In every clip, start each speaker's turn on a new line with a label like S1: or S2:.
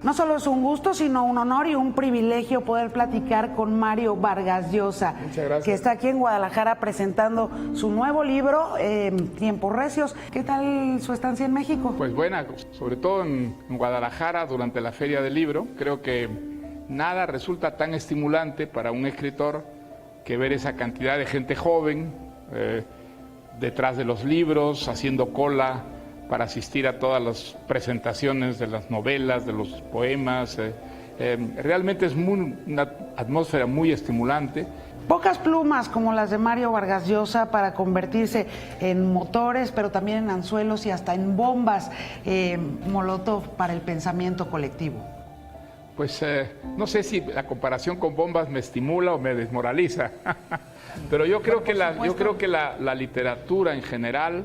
S1: No solo es un gusto, sino un honor y un privilegio poder platicar con Mario Vargas Llosa, que está aquí en Guadalajara presentando su nuevo libro, Tiempos Recios. ¿Qué tal su estancia en México?
S2: Pues buena, sobre todo en Guadalajara durante la Feria del Libro. Creo que nada resulta tan estimulante para un escritor que ver esa cantidad de gente joven detrás de los libros, haciendo cola para asistir a todas las presentaciones de las novelas, de los poemas. Realmente es una atmósfera muy estimulante.
S1: Pocas plumas como las de Mario Vargas Llosa para convertirse en motores, pero también en anzuelos y hasta en bombas molotov para el pensamiento colectivo.
S2: Pues no sé si la comparación con bombas me estimula o me desmoraliza, pero yo creo que la literatura en general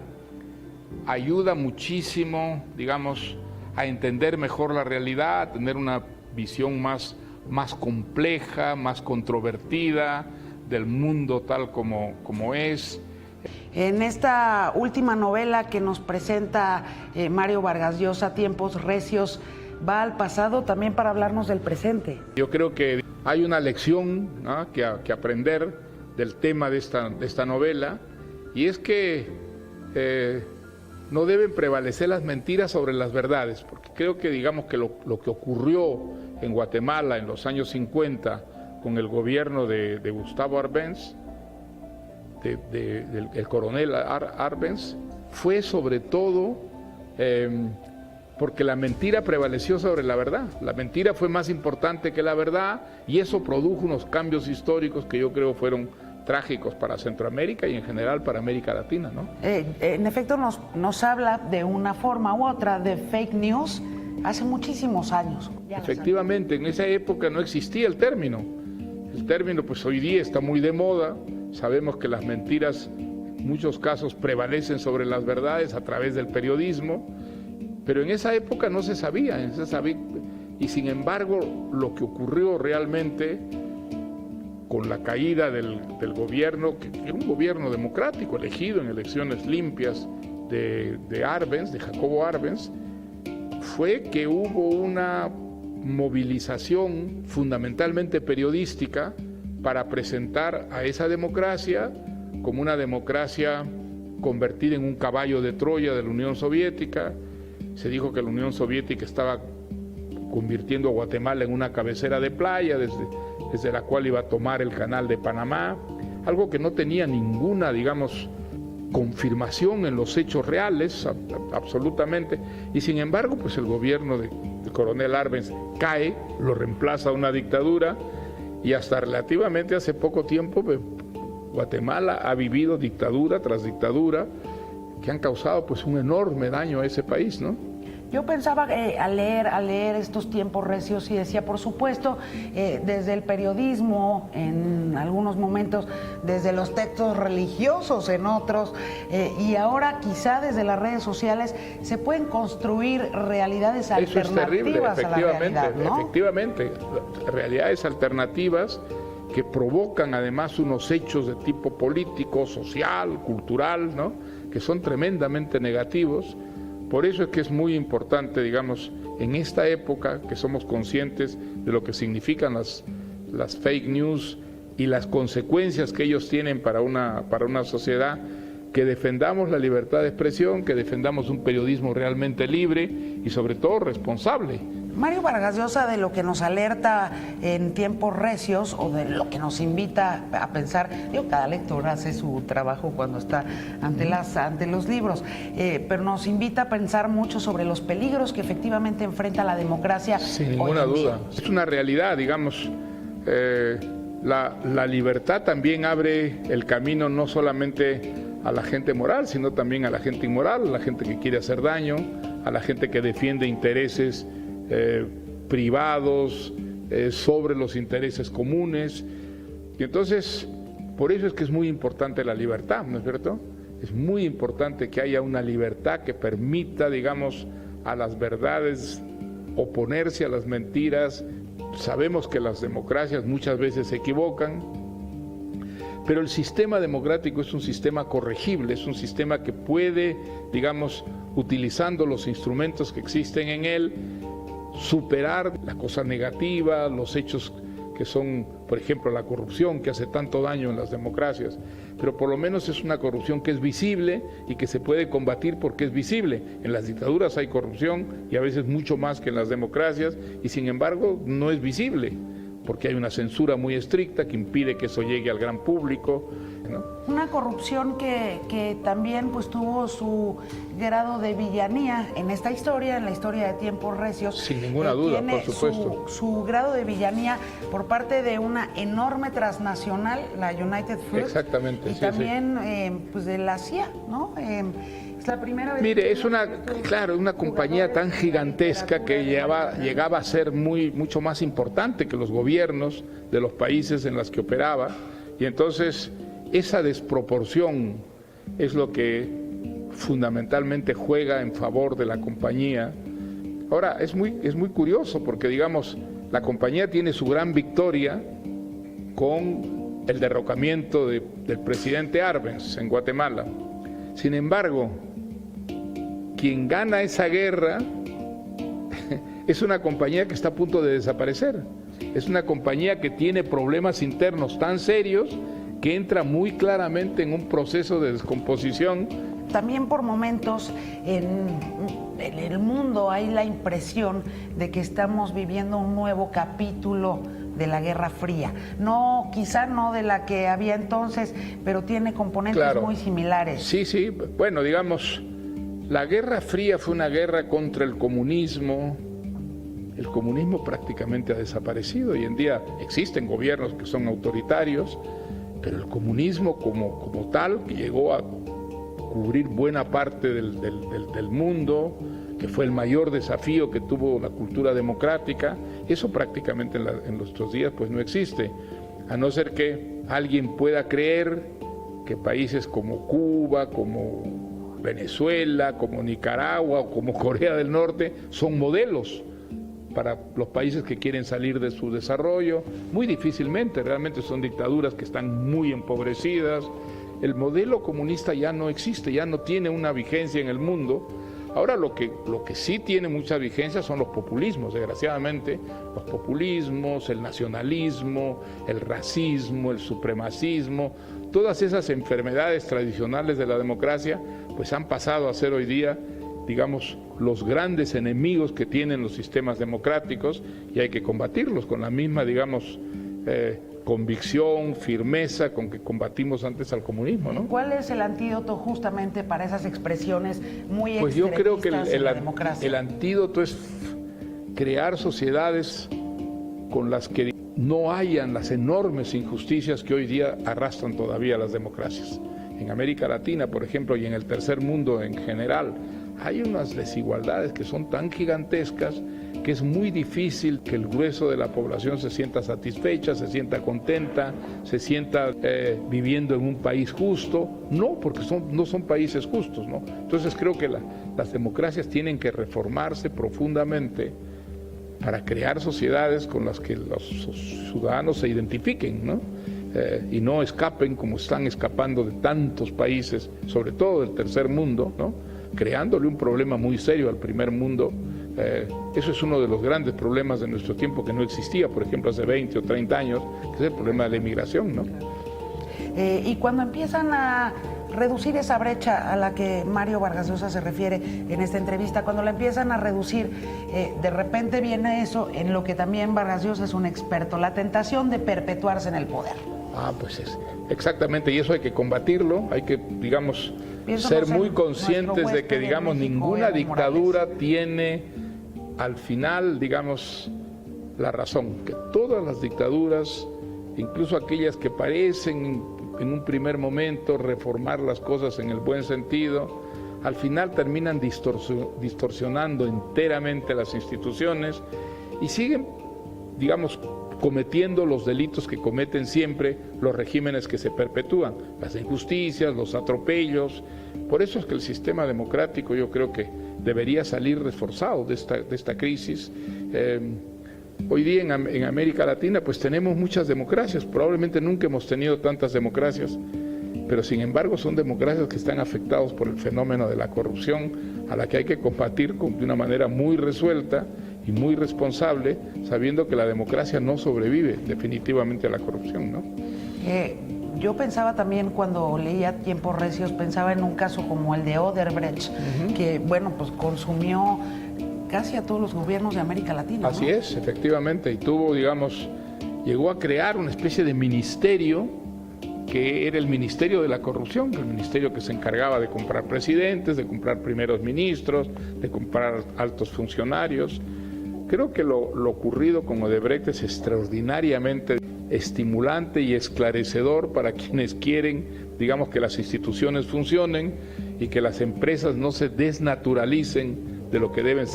S2: ayuda muchísimo, digamos, a entender mejor la realidad, a tener una visión más compleja, más controvertida del mundo tal como es.
S1: En esta última novela que nos presenta Mario Vargas Llosa, Tiempos Recios, va al pasado también para hablarnos del presente.
S2: Yo creo que hay una lección, ¿no?, que aprender del tema de esta novela, y es que no deben prevalecer las mentiras sobre las verdades, porque creo que digamos que lo que ocurrió en Guatemala en los años 50 con el gobierno de Gustavo Arbenz, del coronel Arbenz, fue sobre todo porque la mentira prevaleció sobre la verdad. La mentira fue más importante que la verdad y eso produjo unos cambios históricos que yo creo fueron trágicos para Centroamérica y en general para América Latina, ¿no?
S1: En efecto nos habla de una forma u otra de fake news hace muchísimos años.
S2: Efectivamente, en esa época no existía el término. El término pues hoy día está muy de moda. Sabemos que las mentiras en muchos casos prevalecen sobre las verdades a través del periodismo, pero en esa época no se sabía, y sin embargo lo que ocurrió realmente con la caída del gobierno, que era un gobierno democrático, elegido en elecciones limpias de Arbenz, de Jacobo Arbenz, fue que hubo una movilización fundamentalmente periodística para presentar a esa democracia como una democracia convertida en un caballo de Troya de la Unión Soviética. Se dijo que la Unión Soviética estaba convirtiendo a Guatemala en una cabecera de playa desde la cual iba a tomar el canal de Panamá, algo que no tenía ninguna, digamos, confirmación en los hechos reales, absolutamente, y sin embargo, pues el gobierno del coronel Arbenz cae, lo reemplaza una dictadura, y hasta relativamente hace poco tiempo, pues, Guatemala ha vivido dictadura tras dictadura, que han causado pues un enorme daño a ese país, ¿no?
S1: Yo pensaba al leer estos Tiempos Recios y decía, por supuesto, desde el periodismo, en algunos momentos, desde los textos religiosos en otros, y ahora quizá desde las redes sociales se pueden construir realidades alternativas a la realidad, ¿no?
S2: Efectivamente, realidades alternativas que provocan además unos hechos de tipo político, social, cultural, ¿no?, que son tremendamente negativos. Por eso es que es muy importante, digamos, en esta época que somos conscientes de lo que significan las fake news y las consecuencias que ellos tienen para una sociedad, que defendamos la libertad de expresión, que defendamos un periodismo realmente libre y sobre todo responsable.
S1: Mario Vargas Llosa, de lo que nos alerta en Tiempos Recios, o de lo que nos invita a pensar, cada lector hace su trabajo cuando está ante los libros, pero nos invita a pensar mucho sobre los peligros que efectivamente enfrenta la democracia.
S2: Sin ninguna duda. Es una realidad, digamos. La libertad también abre el camino no solamente a la gente moral, sino también a la gente inmoral, a la gente que quiere hacer daño, a la gente que defiende intereses privados sobre los intereses comunes. Y entonces, por eso es que es muy importante la libertad, ¿no es cierto? Es muy importante que haya una libertad que permita, digamos, a las verdades oponerse a las mentiras. Sabemos que las democracias muchas veces se equivocan, pero el sistema democrático es un sistema corregible, es un sistema que puede, digamos, utilizando los instrumentos que existen en él, superar la cosa negativa, los hechos que son, por ejemplo, la corrupción que hace tanto daño en las democracias, pero por lo menos es una corrupción que es visible y que se puede combatir porque es visible. En las dictaduras hay corrupción y a veces mucho más que en las democracias, y sin embargo no es visible, porque hay una censura muy estricta que impide que eso llegue al gran público, ¿no?
S1: Una corrupción que también pues tuvo su grado de villanía en esta historia, en la historia de tiempos recios.
S2: Sin ninguna duda, por supuesto.
S1: Su grado de villanía por parte de una enorme transnacional, la United Fruit.
S2: Exactamente.
S1: Y
S2: sí,
S1: también pues de la CIA, ¿no? Es la primera vez.
S2: Mire, es una compañía tan gigantesca que llegaba a ser mucho más importante que los gobiernos de los países en los que operaba, y entonces esa desproporción es lo que fundamentalmente juega en favor de la compañía. Ahora, es muy curioso porque, digamos, la compañía tiene su gran victoria con el derrocamiento del presidente Arbenz en Guatemala. Sin embargo, quien gana esa guerra es una compañía que está a punto de desaparecer. Es una compañía que tiene problemas internos tan serios que entra muy claramente en un proceso de descomposición.
S1: También por momentos en el mundo hay la impresión de que estamos viviendo un nuevo capítulo de la Guerra Fría. No, quizá no de la que había entonces, pero tiene componentes muy similares.
S2: Sí, bueno, digamos, la Guerra Fría fue una guerra contra el comunismo. El comunismo prácticamente ha desaparecido. Hoy en día existen gobiernos que son autoritarios, pero el comunismo como tal, que llegó a cubrir buena parte del mundo, que fue el mayor desafío que tuvo la cultura democrática, eso prácticamente en nuestros días pues no existe, a no ser que alguien pueda creer que países como Cuba, como Venezuela, como Nicaragua o como Corea del Norte son modelos para los países que quieren salir de su desarrollo. Muy difícilmente, realmente son dictaduras que están muy empobrecidas. El modelo comunista ya no existe, ya no tiene una vigencia en el mundo. Ahora lo que sí tiene mucha vigencia son los populismos, desgraciadamente, los populismos, el nacionalismo, el racismo, el supremacismo, todas esas enfermedades tradicionales de la democracia, pues han pasado a ser hoy día, digamos, los grandes enemigos que tienen los sistemas democráticos, y hay que combatirlos con la misma, digamos, convicción, firmeza con que combatimos antes al comunismo, ¿no?
S1: ¿Cuál es el antídoto justamente para esas expresiones muy extremistas?
S2: Pues yo creo que
S1: la democracia?
S2: el antídoto es crear sociedades con las que no hayan las enormes injusticias que hoy día arrastran todavía las democracias. En América Latina, por ejemplo, y en el tercer mundo en general, hay unas desigualdades que son tan gigantescas que es muy difícil que el grueso de la población se sienta satisfecha, se sienta contenta, se sienta viviendo en un país justo. No, porque no son países justos, ¿no? Entonces creo que las democracias tienen que reformarse profundamente para crear sociedades con las que los ciudadanos se identifiquen, ¿no? Y no escapen como están escapando de tantos países, sobre todo del tercer mundo, ¿no? Creándole un problema muy serio al primer mundo. Eso es uno de los grandes problemas de nuestro tiempo que no existía, por ejemplo, hace 20 o 30 años, que es el problema de la inmigración, ¿no?
S1: Y cuando empiezan a reducir esa brecha a la que Mario Vargas Llosa se refiere en esta entrevista, cuando la empiezan a reducir, de repente viene eso en lo que también Vargas Llosa es un experto, la tentación de perpetuarse en el poder.
S2: Pues es exactamente, y eso hay que combatirlo, hay que, digamos, ser muy conscientes de que, digamos, ninguna dictadura tiene al final, digamos, la razón, que todas las dictaduras, incluso aquellas que parecen en un primer momento reformar las cosas en el buen sentido, al final terminan distorsionando enteramente las instituciones y siguen, digamos, cometiendo los delitos que cometen siempre los regímenes que se perpetúan, las injusticias, los atropellos. Por eso es que el sistema democrático yo creo que debería salir reforzado de esta crisis. Hoy día en América Latina pues tenemos muchas democracias, probablemente nunca hemos tenido tantas democracias, pero sin embargo son democracias que están afectadas por el fenómeno de la corrupción, a la que hay que combatir de una manera muy resuelta, y muy responsable, sabiendo que la democracia no sobrevive definitivamente a la corrupción, ¿no?
S1: Yo pensaba también cuando leía Tiempos Recios, pensaba en un caso como el de Odebrecht, que bueno, pues consumió casi a todos los gobiernos de América Latina.
S2: Así
S1: ¿no?
S2: es, efectivamente, y tuvo, digamos, llegó a crear una especie de ministerio que era el Ministerio de la Corrupción, el ministerio que se encargaba de comprar presidentes, de comprar primeros ministros, de comprar altos funcionarios. Creo que lo ocurrido con Odebrecht es extraordinariamente estimulante y esclarecedor para quienes quieren, digamos, que las instituciones funcionen y que las empresas no se desnaturalicen de lo que debe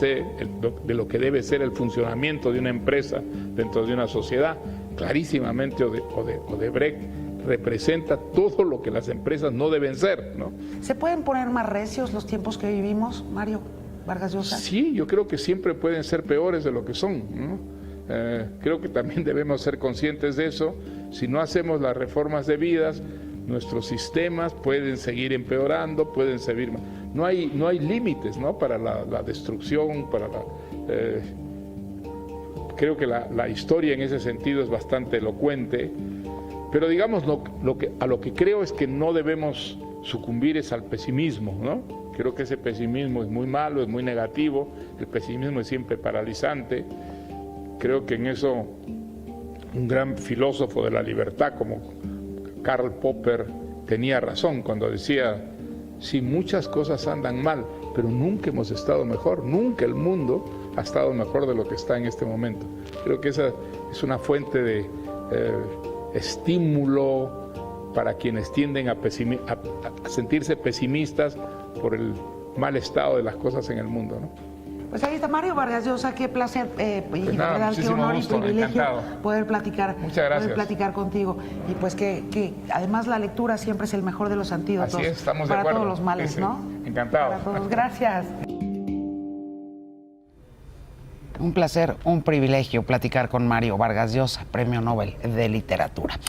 S2: ser el funcionamiento de una empresa dentro de una sociedad. Clarísimamente Odebrecht representa todo lo que las empresas no deben ser, ¿no?
S1: ¿Se pueden poner más recios los tiempos que vivimos, Mario Vargas Llosa?
S2: Sí, yo creo que siempre pueden ser peores de lo que son, ¿no? Creo que también debemos ser conscientes de eso. Si no hacemos las reformas debidas, nuestros sistemas pueden seguir empeorando, pueden seguir... No hay límites, ¿no?, para la destrucción, para la... Creo que la historia en ese sentido es bastante elocuente, pero digamos, a lo que creo es que no debemos sucumbir es al pesimismo, ¿no? Creo que ese pesimismo es muy malo, es muy negativo, el pesimismo es siempre paralizante. Creo que en eso un gran filósofo de la libertad como Karl Popper tenía razón cuando decía, sí, muchas cosas andan mal, pero nunca hemos estado mejor, nunca el mundo ha estado mejor de lo que está en este momento. Creo que esa es una fuente de estímulo para quienes tienden a sentirse pesimistas por el mal estado de las cosas en el mundo, ¿no?
S1: Pues ahí está Mario Vargas Llosa, qué placer y
S2: Pues nada,
S1: verdad, qué honor
S2: gusto,
S1: y privilegio
S2: encantado.
S1: poder platicar,
S2: Muchas gracias.
S1: poder platicar contigo. Y pues que además la lectura siempre es el mejor de los antídotos.
S2: Así es, estamos de
S1: para
S2: acuerdo.
S1: todos los males,
S2: Sí, sí.
S1: ¿no?
S2: Encantado.
S1: Para todos. Gracias. Un placer, un privilegio platicar con Mario Vargas Llosa, Premio Nobel de Literatura.